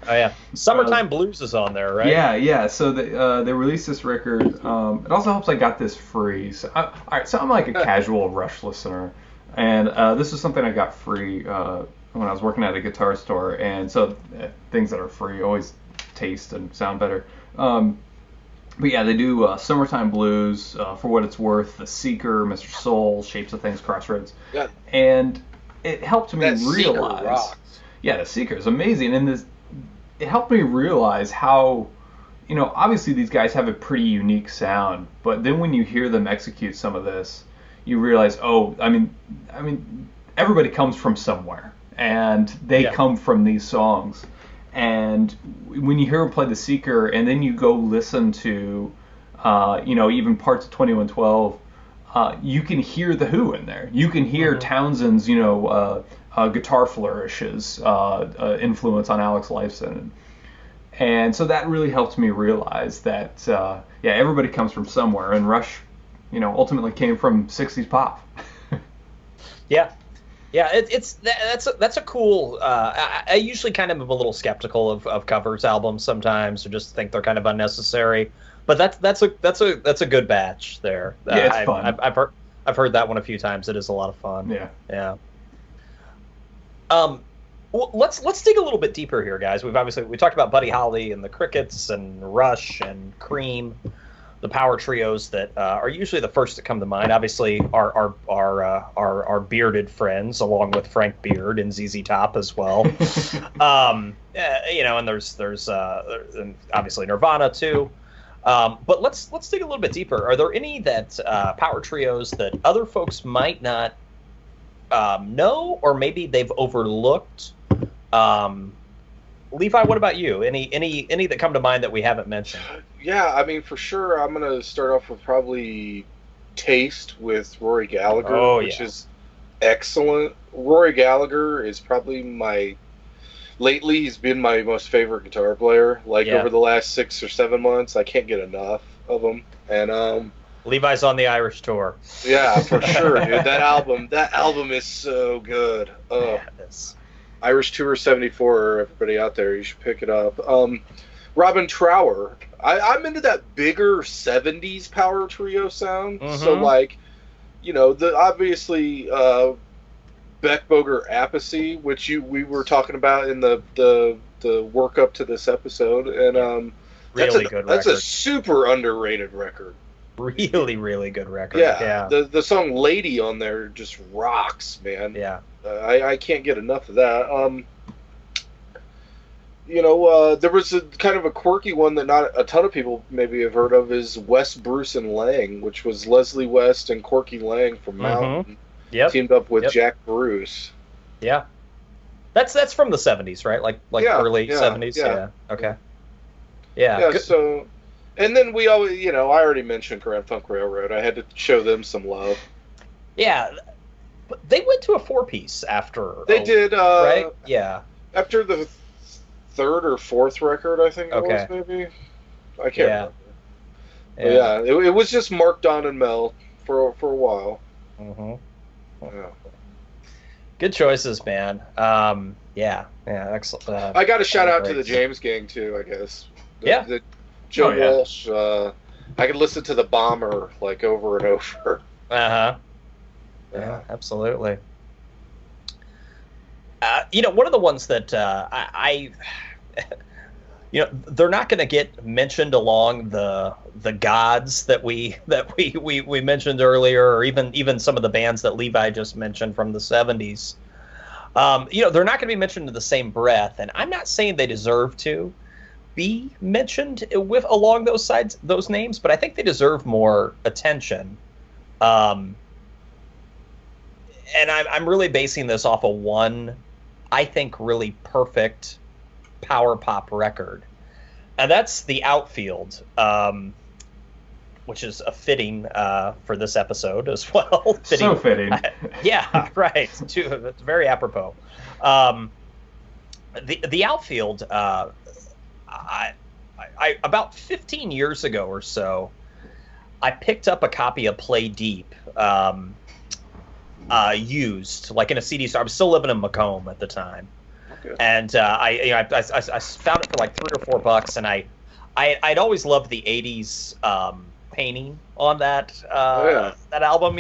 Oh yeah, Summertime Blues is on there, right? Yeah. So they released this record. It also helps I got this free. So all right, so I'm like a casual Rush listener, and this is something I got free when I was working at a guitar store. And so things that are free always taste and sound better. But yeah, they do Summertime Blues, For What It's Worth, The Seeker, Mr. Soul, Shapes of Things, Crossroads. Yeah. And it helped me realize. Yeah, The Seeker is amazing. And it helped me realize how, obviously these guys have a pretty unique sound, but then when you hear them execute some of this, you realize, I mean, everybody comes from somewhere, and they come from these songs. And when you hear him play The Seeker, and then you go listen to, even parts of 2112, you can hear The Who in there. You can hear Townsend's, guitar flourishes, influence on Alex Lifeson. And so that really helped me realize that, everybody comes from somewhere, and Rush, ultimately came from 60s pop. Yeah. Yeah, that's a cool. I usually kind of am a little skeptical of covers albums sometimes, or just think they're kind of unnecessary. But that's a good batch there. Yeah, it's fun. I've heard that one a few times. It is a lot of fun. Yeah. Well, let's dig a little bit deeper here, guys. We talked about Buddy Holly and the Crickets and Rush and Cream, the power trios that are usually the first to come to mind. Obviously, our bearded friends, along with Frank Beard and ZZ Top as well. And there's obviously Nirvana too. But let's dig a little bit deeper. Are there any power trios that other folks might not know, or maybe they've overlooked? Levi, what about you? Any that come to mind that we haven't mentioned? Yeah, I mean, for sure, I'm going to start off with probably Taste with Rory Gallagher, which is excellent. Rory Gallagher is probably lately he's been my most favorite guitar player. Over the last 6 or 7 months, I can't get enough of him. And Levi's on the Irish tour. Yeah, for sure, dude. That album is so good. Irish Tour 74, everybody out there, you should pick it up. Robin Trower. I'm into that bigger 70s power trio sound. Mm-hmm. So, obviously, Beck Boger Appice, which we were talking about in the work up to this episode. And really good record. That's a super underrated record. Really, really good record. Yeah. The song Lady on there just rocks, man. Yeah. I can't get enough of that. There was a kind of a quirky one that not a ton of people maybe have heard of is West, Bruce, and Lang, which was Leslie West and Corky Lang from Mountain. Teamed up with Jack Bruce. Yeah. That's from the 70s, right? Like early 70s? Yeah. Okay. Yeah. So, and then we always, I already mentioned Grand Funk Railroad. I had to show them some love. Yeah. But they went to a 4-piece after. They did, right? Yeah. After the 3rd or 4th record, I think it was, maybe. I can't remember. But it was just Mark, Don, and Mel for a while. Mm-hmm. Yeah. Good choices, man. Excellent. I got a shout out to the James Gang too, I guess. Joe Walsh. I could listen to the Bomber over and over. Yeah, absolutely. One of the ones that I they're not going to get mentioned along the gods that we mentioned earlier, or even some of the bands that Levi just mentioned from the 70s. They're not going to be mentioned in the same breath, and I'm not saying they deserve to be mentioned along those names, but I think they deserve more attention. And I'm really basing this off of one, I think, really perfect power pop record, and that's the Outfield, which is a fitting for this episode as well. So fitting. Yeah, right. It's very apropos. The Outfield. I about 15 years ago or so, I picked up a copy of Play Deep. Used in a CD store. I was still living in Macomb at the time, and I found it for like $3 or $4, and I'd always loved the '80s painting on that that album,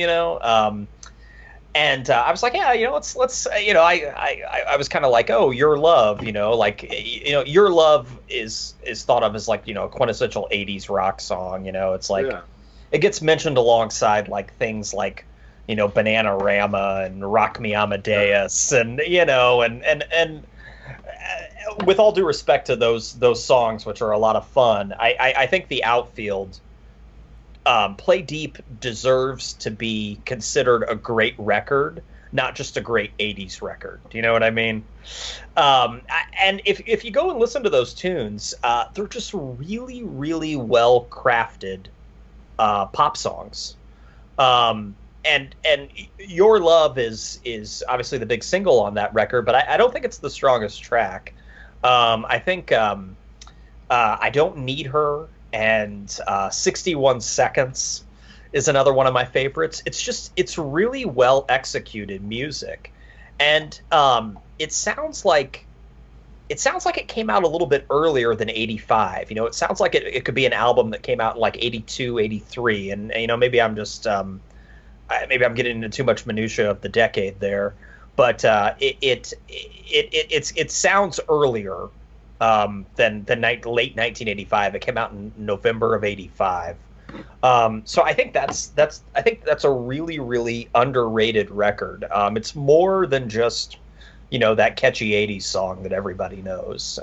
and I was like, let's I was kind of like, oh, Your Love, Your Love is thought of as a quintessential '80s rock song, it's it gets mentioned alongside things like Bananarama and Rock Me Amadeus, and and with all due respect to those songs, which are a lot of fun, I think the Outfield, Play Deep, deserves to be considered a great record, not just a great 80s record. Do you know what I mean? And if you go and listen to those tunes, they're just really, really well crafted pop songs. And Your Love is obviously the big single on that record, but I don't think it's the strongest track. I think I Don't Need Her and 61 Seconds is another one of my favorites. It's really well executed music, and it sounds like it came out a little bit earlier than 85. It sounds like it could be an album that came out in 82, 83, and maybe I'm just maybe I'm getting into too much minutia of the decade there, but it sounds earlier than late 1985. It came out in November of 85. So I think that's a really, really underrated record. It's more than just that catchy 80s song that everybody knows.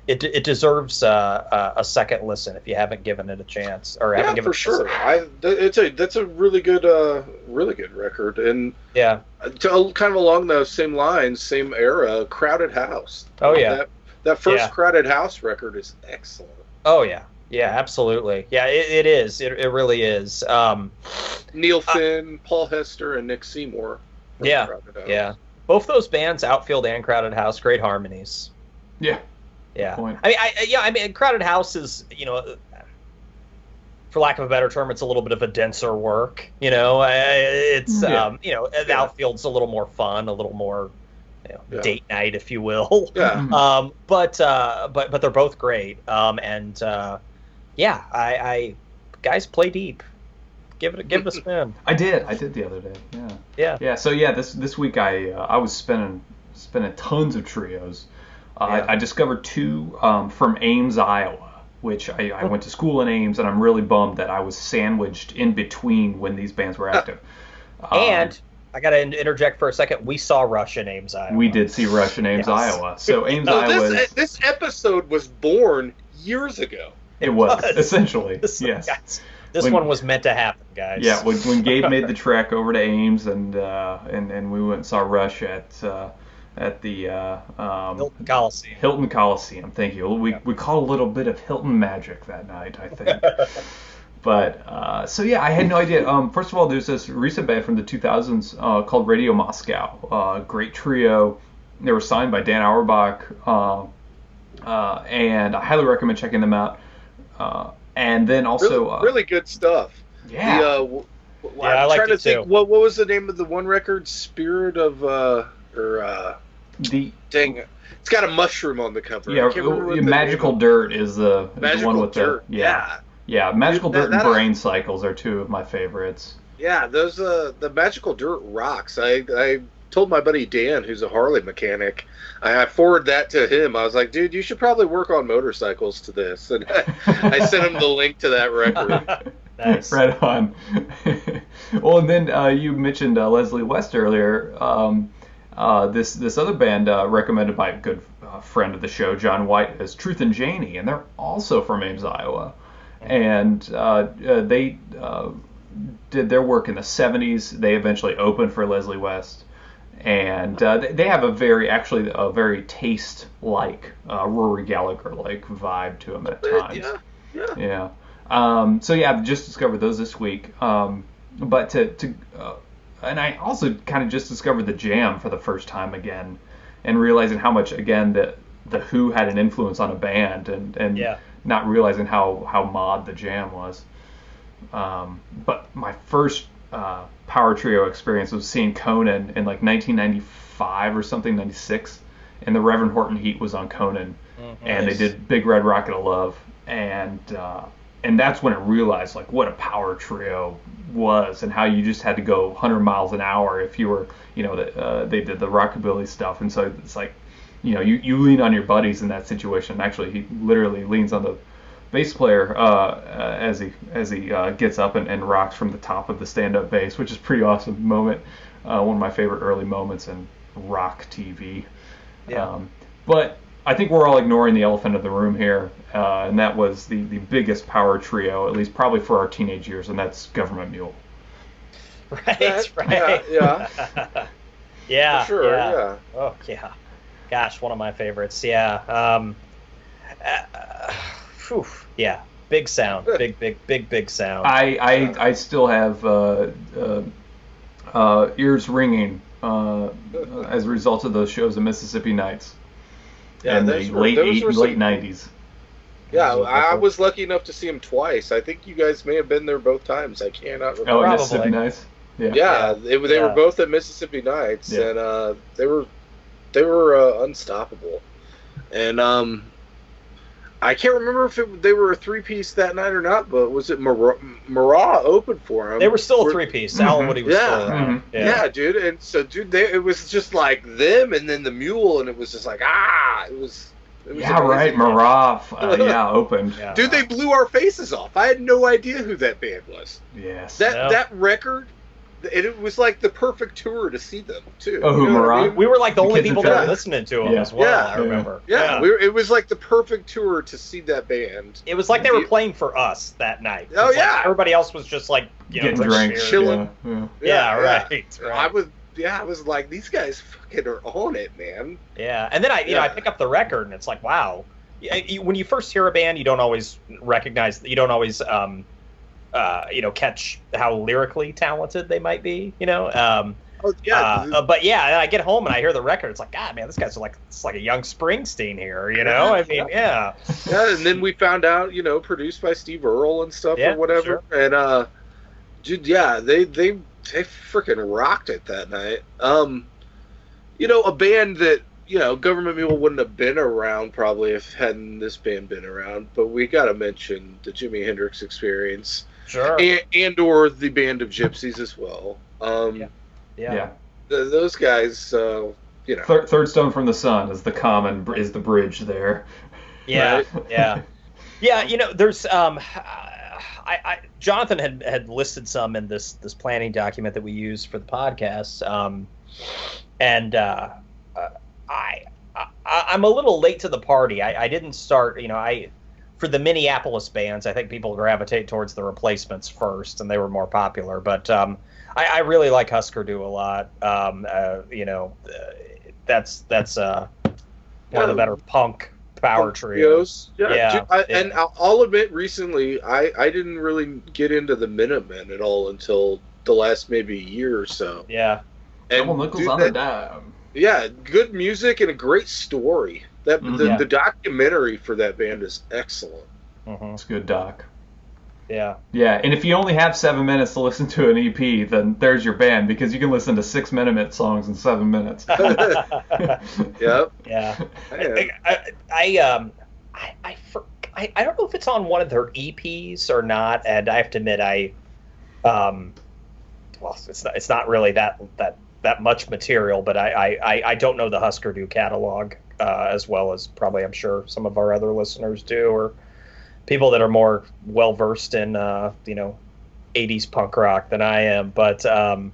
It deserves a second listen if you haven't given it a chance, or haven't given it for sure. That's a really good record, and kind of along those same lines, same era, Crowded House. Oh yeah, that first Crowded House record is excellent. Oh yeah, Yeah, absolutely. Yeah, it is. It really is. Neil Finn, Paul Hester, and Nick Seymour. Yeah, yeah. Both those bands, Outfield and Crowded House, great harmonies. Yeah. Yeah. I mean, Crowded House is, for lack of a better term, it's a little bit of a denser work. It's the Outfield's a little more fun, a little more date night, if you will. Yeah. But they're both great. Guys, play deep. Give it a spin. I did the other day. Yeah. So this week I was spinning tons of trios. I discovered two from Ames, Iowa, which I went to school in Ames, and I'm really bummed that I was sandwiched in between when these bands were active. And I got to interject for a second. We saw Rush in Ames, Iowa. We did see Rush in Ames, Iowa. So Ames, Iowa. This episode was born years ago. It was essentially. Yes. Guys, this one was meant to happen, guys. Yeah, when Gabe made the trek over to Ames, and we went and saw Rush at the Hilton Coliseum. Hilton Coliseum. Thank you. We caught a little bit of Hilton magic that night, I think. But I had no idea. First of all, there's this recent band from the 2000s called Radio Moscow. Great trio. They were signed by Dan Auerbach, and I highly recommend checking them out. And then also really good stuff. Yeah. I'm trying to think. What was the name of the one record? Spirit of dang it. It's got a mushroom on the cover. Yeah, Magical Dirt is the one with Dirt. Yeah, Magical Dirt and Brain Cycles are two of my favorites. Yeah, those the Magical Dirt rocks. I told my buddy Dan, who's a Harley mechanic, I forwarded that to him. I was like, dude, you should probably work on motorcycles to this. And I sent him the link to that record. Nice. Right on. Well, and then you mentioned Leslie West earlier. This other band recommended by a good friend of the show, John White, is Truth and Janie, and they're also from Ames, Iowa. And they did their work in the 70s. They eventually opened for Leslie West. And they have a very taste-like, Rory Gallagher-like vibe to them at times. Yeah. I just discovered those this week. But and I also kind of just discovered the Jam for the first time again, and realizing how much again the Who had an influence on a band, and not realizing how mod the Jam was. But my first power trio experience was seeing Conan in like 1995 or something, 96, and the Reverend Horton Heat was on Conan, and they did Big Red Rocket of Love, and that's when I realized like what a power trio was, and how you just had to go 100 miles an hour if you were, they did the rockabilly stuff, and so it's like, you lean on your buddies in that situation. Actually, he literally leans on the bass player as he gets up and rocks from the top of the stand-up bass, which is a pretty awesome moment. One of my favorite early moments in rock TV. Yeah. But I think we're all ignoring the elephant in the room here, and that was the biggest power trio, at least probably for our teenage years, and that's Government Mule. Right. Yeah. Yeah. For sure. Yeah. Oh yeah. Gosh, one of my favorites. Yeah. Yeah, big sound, big sound. I still have ears ringing as a result of those shows at Mississippi Nights. Yeah, in the late 90s. Yeah, I was lucky enough to see them twice. I think you guys may have been there both times. I cannot remember. Oh, Mississippi Nights. Yeah, they were both at Mississippi Nights, and they were unstoppable. And I can't remember if they were a three-piece that night or not, but was it Marat opened for them? They were still a three-piece. Alan Woody was still around. Yeah, dude. And so, dude, it was just like them and then the Mule, and it was just like, it was yeah, right, Marat, opened. Yeah. Dude, they blew our faces off. I had no idea who that band was. Yes. That record, it was like the perfect tour to see them too. Oh, who, Marat? I mean? We were like the only people that were listening to them as well. Yeah, I remember. Yeah, it was like the perfect tour to see that band. It was like they were playing for us that night. Oh yeah, like everybody else was just like getting drinks, chilling. Yeah, right. I was like, these guys fucking are on it, man. Yeah, and then I pick up the record and it's like, wow, when you first hear a band, you don't always recognize, you don't always catch how lyrically talented they might be, Oh, yeah. But yeah, I get home and I hear the record. It's like, God, man, this guy's it's like a young Springsteen here, I mean, yeah. Yeah, and then we found out, produced by Steve Earle and stuff or whatever. Sure. And dude, yeah, they freaking rocked it that night. A band that Government Mule wouldn't have been around probably if hadn't this band been around. But we got to mention the Jimi Hendrix Experience, sure, and or the Band of Gypsies as well. Yeah. Those guys, Third Stone from the Sun is the bridge there. Yeah, right? Yeah. Yeah, there's Jonathan had listed some in this planning document that we use for the podcast. And I'm a little late to the party. I didn't start, for the Minneapolis bands, I think people gravitate towards the Replacements first, and they were more popular. But I really like Husker Du a lot. That's one of the better punk power trios. Yeah. And I'll admit, recently I didn't really get into the Minutemen at all until the last maybe year or so. Yeah. And Nickels on the dime. Yeah, good music and a great story. The documentary for that band is excellent. Mm-hmm. It's a good doc. Yeah. Yeah, and if you only have 7 minutes to listen to an EP, then there's your band, because you can listen to 6 Minute songs in 7 minutes. Yep. Yeah. I don't know if it's on one of their EPs or not, and I have to admit it's not really that much material, but I don't know the Husker Du catalog as well as probably I'm sure some of our other listeners do, or people that are more well versed in 80s punk rock than I am. But the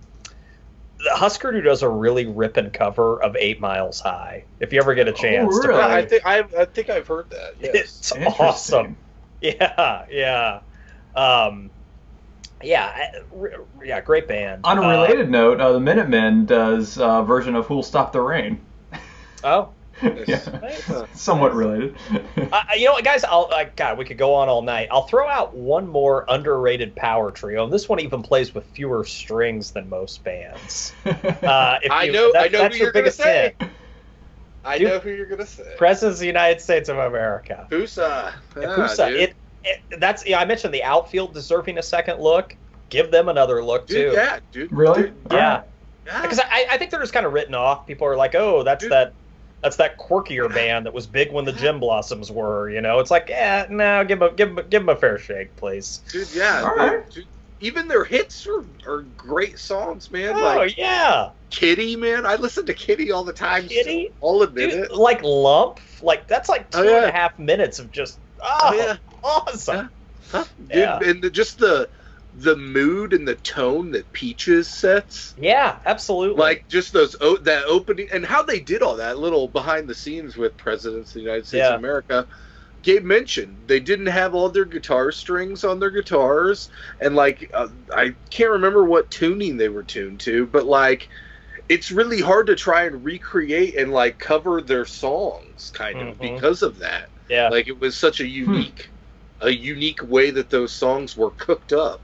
Husker Du does a really ripping cover of 8 Miles High. If you ever get a chance, really? I think I've heard that. Yes. It's awesome. Yeah. Great band. On a related note, the Minutemen does a version of Who'll Stop the Rain. Oh. Yeah. Somewhat related. Guys, we could go on all night. I'll throw out one more underrated power trio, and this one even plays with fewer strings than most bands. I know who you're going to say. I know who you're going to say. President of the United States of America. Husa. Husa. I mentioned the Outfield deserving a second look. Give them another look, too. Yeah, dude. Really? Yeah. Because I think they're just kind of written off. People are like, oh, that's that quirkier band that was big when the Gin Blossoms were, It's like, no, give them a fair shake, please. Dude, yeah. Right. Dude, even their hits are great songs, man. Oh, yeah. Kitty, man. I listen to Kitty all the time. Kitty? So I'll admit it. Like Lump? That's like 2.5 minutes of just, awesome. Yeah. Dude, and just the mood and the tone that Peaches sets. Yeah, absolutely. Like just that opening and how they did all that little behind the scenes with Presidents of the United States of America. Gabe mentioned they didn't have all their guitar strings on their guitars, and I can't remember what tuning they were tuned to, but it's really hard to try and recreate and cover their songs kind of because of that. Yeah. It was such a unique way that those songs were cooked up.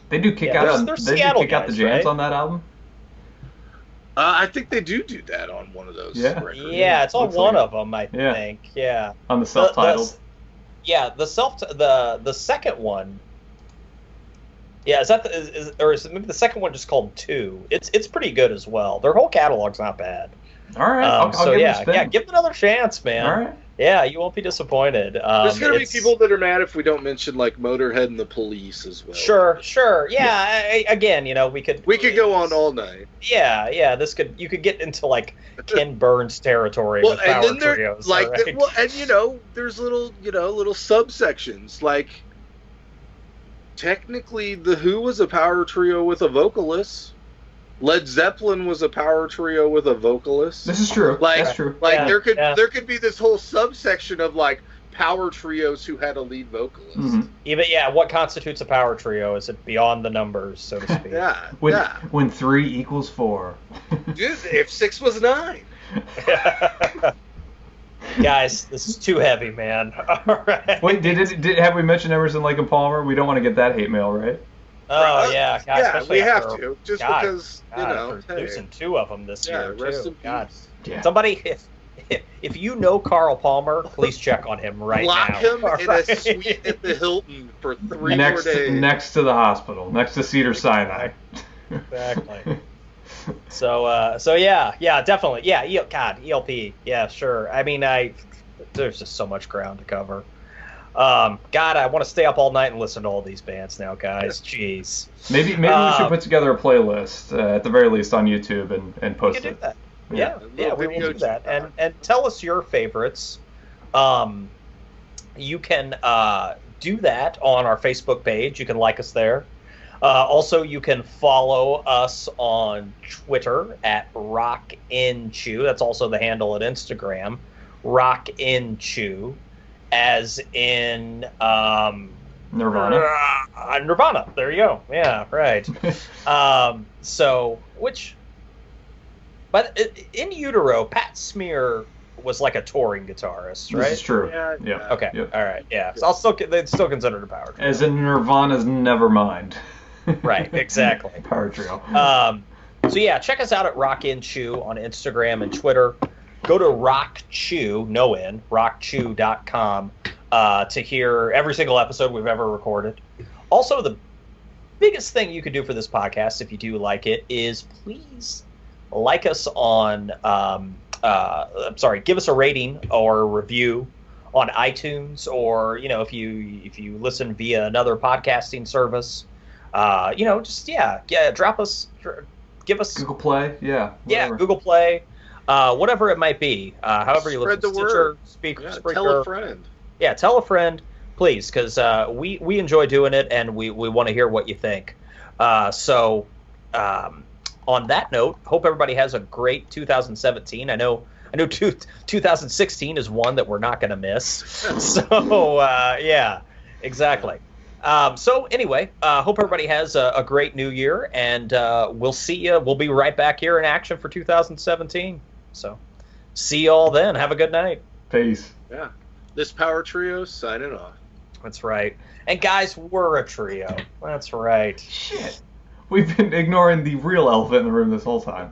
They do kick out the jams on that album? I think they do that on one of those records. Yeah, it's on one of them, I think. Yeah. On the self-titled. The second one. Yeah, is it maybe the second one just called 2? It's pretty good as well. Their whole catalog's not bad. All right, I'll give it a spin. Give it another chance, man. All right. Yeah, you won't be disappointed. There's going to be people that are mad if we don't mention Motorhead and the Police as well. Sure. Yeah, again, we could go on all night. Yeah. You could get into Ken Burns territory with power trios. There's little subsections. Technically, The Who was a power trio with a vocalist. Led Zeppelin was a power trio with a vocalist. This is true. That's true. There could be this whole subsection of power trios who had a lead vocalist. Mm-hmm. Even what constitutes a power trio? Is it beyond the numbers, so to speak? When 3 equals 4. Dude, if 6 was 9. Guys, this is too heavy, man. All right. Wait, have we mentioned Emerson, Lake and Palmer? We don't want to get that hate mail, right? Oh yeah, God, yeah, we have to, just because producing 2 of them this year rest too. in God, peace. Somebody, if you know Carl Palmer, please check on him right now. Lock him in a suite at the Hilton for 3 more days. Next to the hospital, next to Cedar Sinai. Exactly. So yeah, definitely, yeah. God, ELP, yeah, sure. I mean, there's just so much ground to cover. God, I want to stay up all night and listen to all these bands now, guys. Jeez. Maybe we should put together a playlist at the very least on YouTube and post it. We can do that. Yeah, we will do that. And tell us your favorites. You can do that on our Facebook page. You can like us there. Also, you can follow us on Twitter at RockInChew. That's also the handle at Instagram, RockInChew, as in Nirvana. Nirvana. There you go. Yeah, right. But in utero, Pat Smear was like a touring guitarist, right? This is true. Yeah. Okay. Yep. All right. Yeah. So they'd still consider it a power trio. As in Nirvana's Nevermind. Right. Exactly. Power trio. So yeah, check us out at RockInChew on Instagram and Twitter. Go to RockChew, no N, rockchew.com to hear every single episode we've ever recorded. Also, the biggest thing you could do for this podcast, if you do like it, is please like us on, give us a rating or a review on iTunes, or, if you listen via another podcasting service, give us Google Play, Google Play, whatever it might be, however you listen. Spread the word. Speaker. Tell a friend. Yeah, tell a friend, please, because we enjoy doing it, and we want to hear what you think. On that note, hope everybody has a great 2017. I know 2016 is one that we're not going to miss. So, yeah, exactly. So anyway, hope everybody has a great new year, and we'll see you. We'll be right back here in action for 2017. So see you all then. Have a good night. Peace. Yeah. This Power Trio signing off. That's right. And guys, we're a trio. That's right. Shit. We've been ignoring the real elephant in the room this whole time.